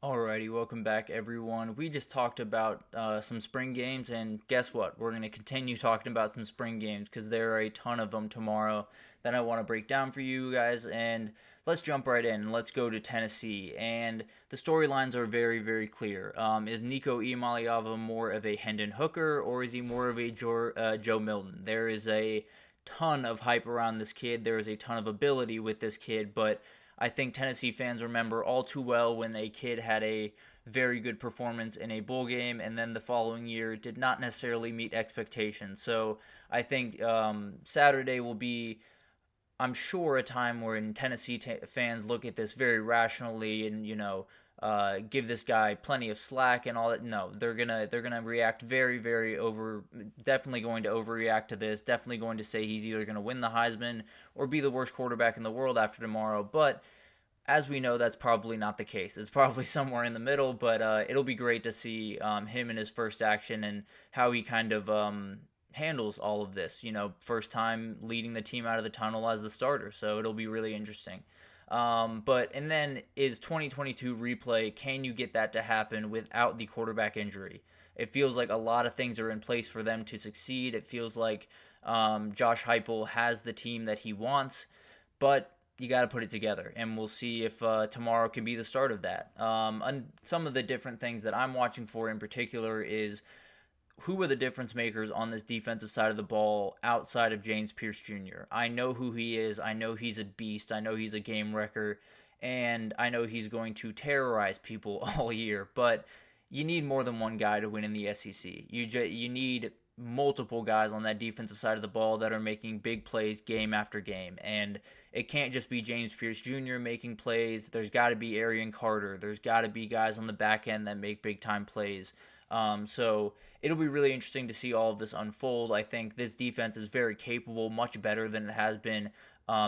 Alrighty, welcome back, everyone. We just talked about some spring games, and guess what? We're going to continue talking about some spring games because there are a ton of them tomorrow that I want to break down for you guys. And let's jump right in. Let's go to Tennessee. And the storylines are very, very clear. Is Nico Iamaleava more of a Hendon Hooker, or is he more of a Joe Milton? There is a ton of hype around this kid. There is a ton of ability with this kid, but I think Tennessee fans remember all too well when a kid had a very good performance in a bowl game and then the following year did not necessarily meet expectations. So I think Saturday will be, I'm sure, a time where Tennessee fans look at this very rationally and give this guy plenty of slack and all that. No, they're gonna react very, very over. Definitely going to overreact to this. Definitely going to say he's either gonna win the Heisman or be the worst quarterback in the world after tomorrow. But as we know, that's probably not the case. It's probably somewhere in the middle, but it'll be great to see him in his first action and how he kind of handles all of this. First time leading the team out of the tunnel as the starter, so it'll be really interesting. And then is 2022 replay, can you get that to happen without the quarterback injury? It feels like a lot of things are in place for them to succeed. It feels like Josh Heupel has the team that he wants, but you got to put it together, and we'll see if tomorrow can be the start of that. And some of the different things that I'm watching for in particular is who are the difference makers on this defensive side of the ball outside of James Pierce Jr. I know who he is. I know he's a beast. I know he's a game wrecker, and I know he's going to terrorize people all year. But you need more than one guy to win in the SEC. You need multiple guys on that defensive side of the ball that are making big plays game after game. And it can't just be James Pierce Jr. making plays. There's got to be Arian Carter. There's got to be guys on the back end that make big time plays. So it'll be really interesting to see all of this unfold. I think this defense is very capable, much better than it has been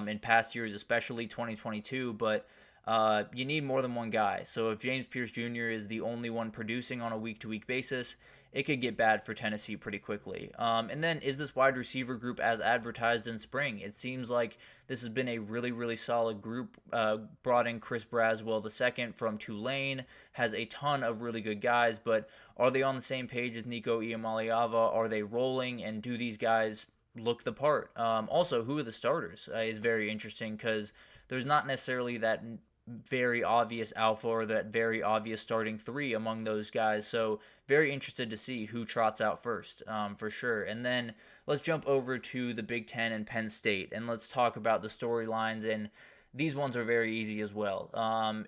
in past years, especially 2022. But you need more than one guy. So if James Pierce Jr. is the only one producing on a week-to-week basis, it could get bad for Tennessee pretty quickly. And then is this wide receiver group as advertised in spring? It seems like this has been a really, really solid group. Brought in Chris Braswell II from Tulane, has a ton of really good guys, but are they on the same page as Nico Iamaleava? Are they rolling, and do these guys look the part? Also, who are the starters is very interesting because there's not necessarily that very obvious alpha or that very obvious starting three among those guys. So very interested to see who trots out first, for sure. And then let's jump over to the Big Ten and Penn State, and let's talk about the storylines. And these ones are very easy as well.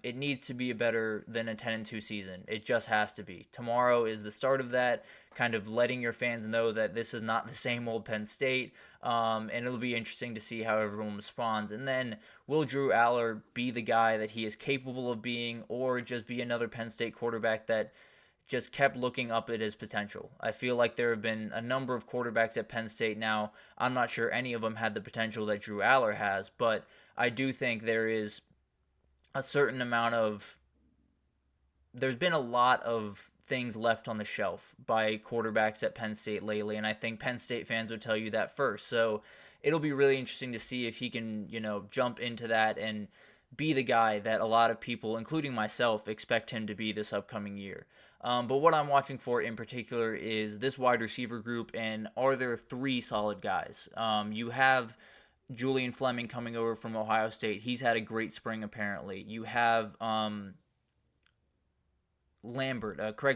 It needs to be a better than a 10-2 season. It just has to be. Tomorrow is the start of that, kind of letting your fans know that this is not the same old Penn State. And it'll be interesting to see how everyone responds. And then will Drew Aller be the guy that he is capable of being, or just be another Penn State quarterback that just kept looking up at his potential? I feel like there have been a number of quarterbacks at Penn State now. I'm not sure any of them had the potential that Drew Aller has, but I do think there is a certain amount of there's been a lot of things left on the shelf by quarterbacks at Penn State lately, and I think Penn State fans would tell you that first. So it'll be really interesting to see if he can, jump into that and be the guy that a lot of people, including myself, expect him to be this upcoming year. But what I'm watching for in particular is this wide receiver group, and are there three solid guys? You have Julian Fleming coming over from Ohio State. He's had a great spring, apparently. You have Craig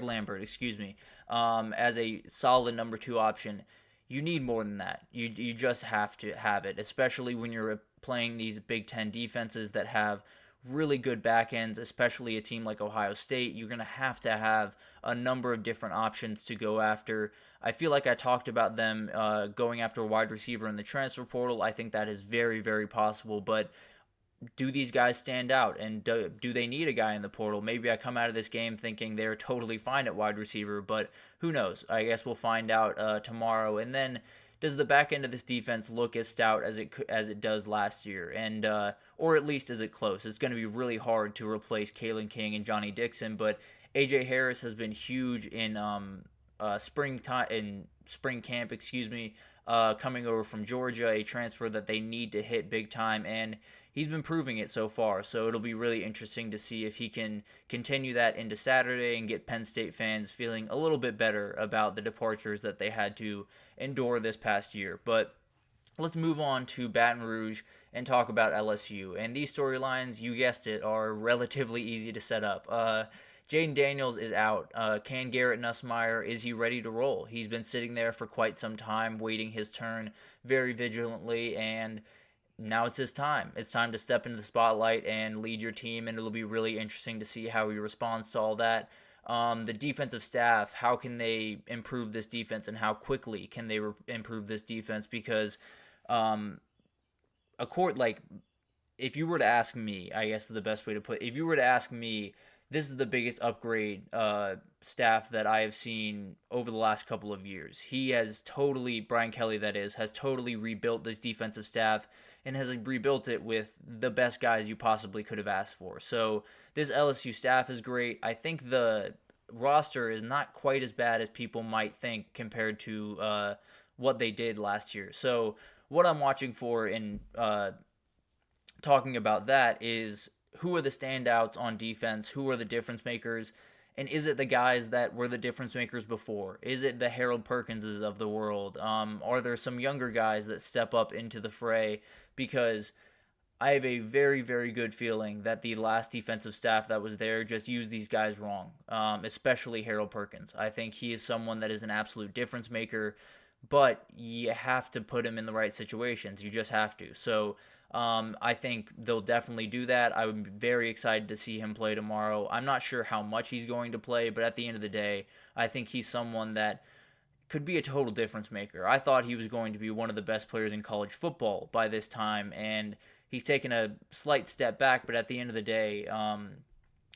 Lambert, excuse me, as a solid number two option. You need more than that. You just have to have it, especially when you're playing these Big Ten defenses that have really good back ends, especially a team like Ohio State. You're going to have a number of different options to go after. I feel like I talked about them going after a wide receiver in the transfer portal. I think that is very, very possible, but do these guys stand out, and do they need a guy in the portal? Maybe I come out of this game thinking they're totally fine at wide receiver, but who knows? I guess we'll find out tomorrow. And then does the back end of this defense look as stout as it does last year, and or at least is it close? It's going to be really hard to replace Kalen King and Johnny Dixon, but AJ Harris has been huge in spring camp, coming over from Georgia, a transfer that they need to hit big time, and he's been proving it so far. So it'll be really interesting to see if he can continue that into Saturday and get Penn State fans feeling a little bit better about the departures that they had to endure this past year. But let's move on to Baton Rouge and talk about LSU. And these storylines, you guessed it, are relatively easy to set up. Jaden Daniels is out. Can Garrett Nussmeier, is he ready to roll? He's been sitting there for quite some time, waiting his turn very vigilantly, and now it's his time. It's time to step into the spotlight and lead your team, and it'll be really interesting to see how he responds to all that. The defensive staff, how can they improve this defense, and how quickly can they improve this defense? Because if you were to ask me, I guess is the best way to put it, if you were to ask me, this is the biggest upgrade staff that I have seen over the last couple of years. He has totally, Brian Kelly that is, has totally rebuilt this defensive staff and has rebuilt it with the best guys you possibly could have asked for. So this LSU staff is great. I think the roster is not quite as bad as people might think compared to what they did last year. So what I'm watching for in talking about that is, who are the standouts on defense? Who are the difference makers? And is it the guys that were the difference makers before? Is it the Harold Perkinses of the world? Are there some younger guys that step up into the fray? Because I have a very, very good feeling that the last defensive staff that was there just used these guys wrong, especially Harold Perkins. I think he is someone that is an absolute difference maker, but you have to put him in the right situations. You just have to. So I think they'll definitely do that. I'm very excited to see him play tomorrow. I'm not sure how much he's going to play, but at the end of the day, I think he's someone that could be a total difference maker. I thought he was going to be one of the best players in college football by this time, and he's taken a slight step back, but at the end of the day,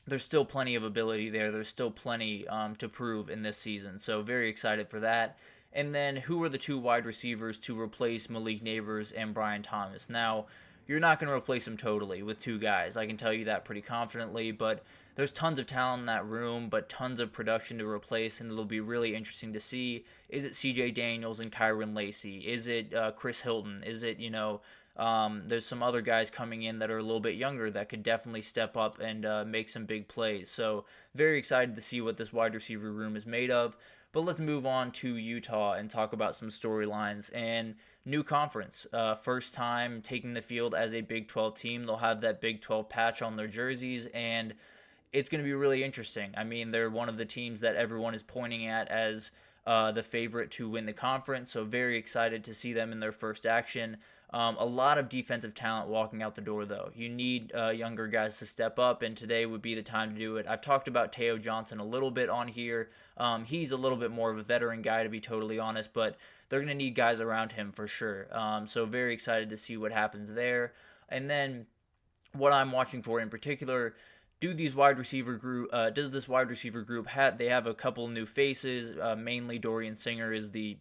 there's still plenty of ability there. There's still plenty to prove in this season, so very excited for that. And then who are the two wide receivers to replace Malik Neighbors and Brian Thomas? Now, you're not going to replace them totally with two guys. I can tell you that pretty confidently, but there's tons of talent in that room, but tons of production to replace, and it'll be really interesting to see. Is it CJ Daniels and Kyron Lacey? Is it Chris Hilton? Is it, there's some other guys coming in that are a little bit younger that could definitely step up and make some big plays. So very excited to see what this wide receiver room is made of. But let's move on to Utah and talk about some storylines and new conference. First time taking the field as a Big 12 team. They'll have that Big 12 patch on their jerseys, and it's going to be really interesting. I mean, they're one of the teams that everyone is pointing at as the favorite to win the conference, so very excited to see them in their first action. A lot of defensive talent walking out the door, though. You need younger guys to step up, and today would be the time to do it. I've talked about Teo Johnson a little bit on here. He's a little bit more of a veteran guy, to be totally honest, but they're going to need guys around him for sure. So very excited to see what happens there. And then what I'm watching for in particular, does this wide receiver group they have a couple new faces? Mainly Dorian Singer is the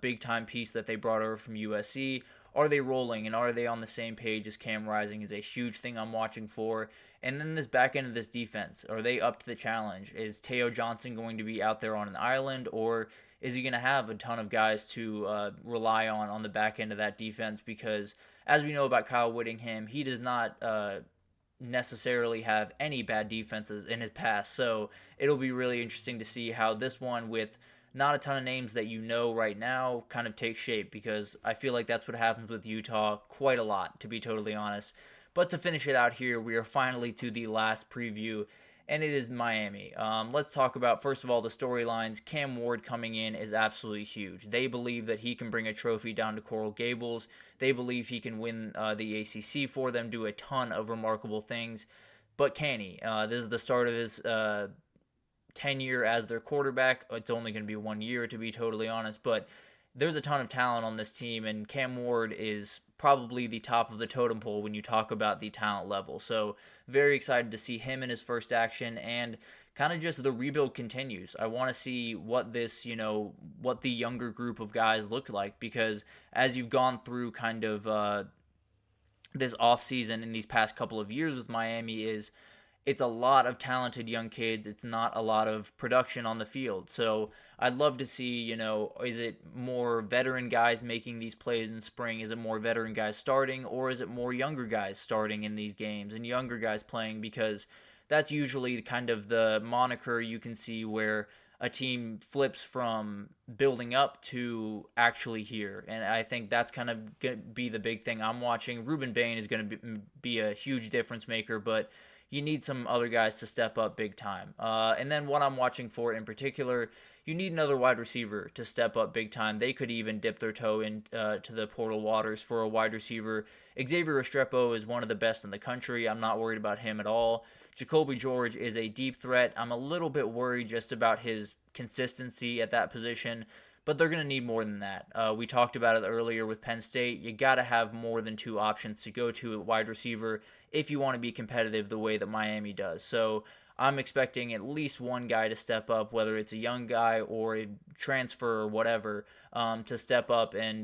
big time piece that they brought over from USC. Are they rolling, and are they on the same page as Cam Rising is a huge thing I'm watching for. And then this back end of this defense, are they up to the challenge? Is Teo Johnson going to be out there on an island, or is he going to have a ton of guys to rely on the back end of that defense? Because as we know about Kyle Whittingham, he does not necessarily have any bad defenses in his past. So it'll be really interesting to see how this one, with not a ton of names that you know right now, kind of takes shape, because I feel like that's what happens with Utah quite a lot, to be totally honest. But to finish it out here, we are finally to the last preview, and it is Miami. Let's talk about, first of all, the storylines. Cam Ward coming in is absolutely huge. They believe that he can bring a trophy down to Coral Gables. They believe he can win the ACC for them, do a ton of remarkable things. But can he? This is the start of his tenure as their quarterback. It's only going to be 1 year, to be totally honest, but there's a ton of talent on this team, and Cam Ward is probably the top of the totem pole when you talk about the talent level. So very excited to see him in his first action, and kind of just the rebuild continues. I want to see what this, what the younger group of guys look like, because as you've gone through kind of this offseason in these past couple of years with Miami, it's a lot of talented young kids. It's not a lot of production on the field. So I'd love to see, is it more veteran guys making these plays in spring? Is it more veteran guys starting, or is it more younger guys starting in these games and younger guys playing? Because that's usually kind of the moniker you can see where a team flips from building up to actually here. And I think that's kind of going to be the big thing I'm watching. Ruben Bain is going to be a huge difference maker, but you need some other guys to step up big time. And then what I'm watching for in particular, you need another wide receiver to step up big time. They could even dip their toe into to the portal waters for a wide receiver. Xavier Restrepo is one of the best in the country. I'm not worried about him at all. Jacoby George is a deep threat. I'm a little bit worried just about his consistency at that position, but they're going to need more than that. We talked about it earlier with Penn State. You got to have more than two options to go to at wide receiver if you want to be competitive the way that Miami does. So I'm expecting at least one guy to step up, whether it's a young guy or a transfer or whatever, to step up and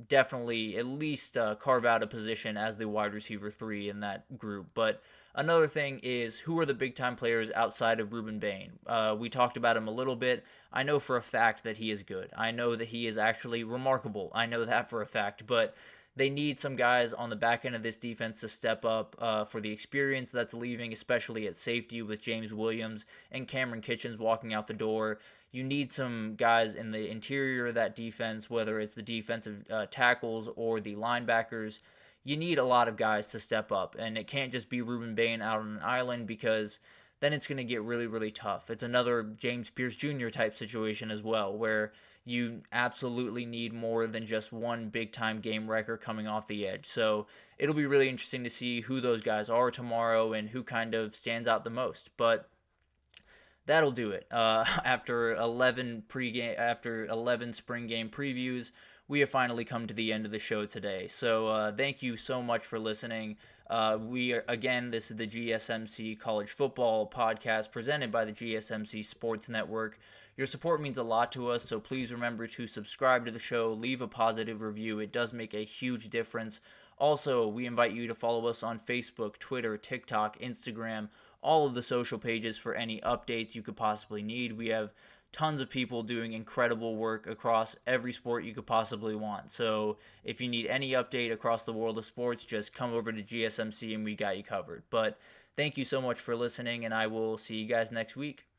definitely at least carve out a position as the wide receiver 3 in that group. But another thing is, who are the big-time players outside of Ruben Bain? We talked about him a little bit. I know for a fact that he is good. I know that he is actually remarkable. I know that for a fact. But they need some guys on the back end of this defense to step up for the experience that's leaving, especially at safety with James Williams and Cameron Kitchens walking out the door. You need some guys in the interior of that defense, whether it's the defensive tackles or the linebackers. You need a lot of guys to step up, and it can't just be Ruben Bain out on an island, because then it's going to get really, really tough. It's another James Pierce Jr. type situation as well, where you absolutely need more than just one big-time game wrecker coming off the edge. So it'll be really interesting to see who those guys are tomorrow and who kind of stands out the most. But that'll do it. After 11 spring game previews, we have finally come to the end of the show today. So thank you so much for listening. This is the GSMC College Football Podcast presented by the GSMC Sports Network. Your support means a lot to us, so please remember to subscribe to the show, leave a positive review. It does make a huge difference. Also, we invite you to follow us on Facebook, Twitter, TikTok, Instagram, all of the social pages for any updates you could possibly need. We have tons of people doing incredible work across every sport you could possibly want. So if you need any update across the world of sports, just come over to GSMC and we got you covered. But thank you so much for listening, and I will see you guys next week.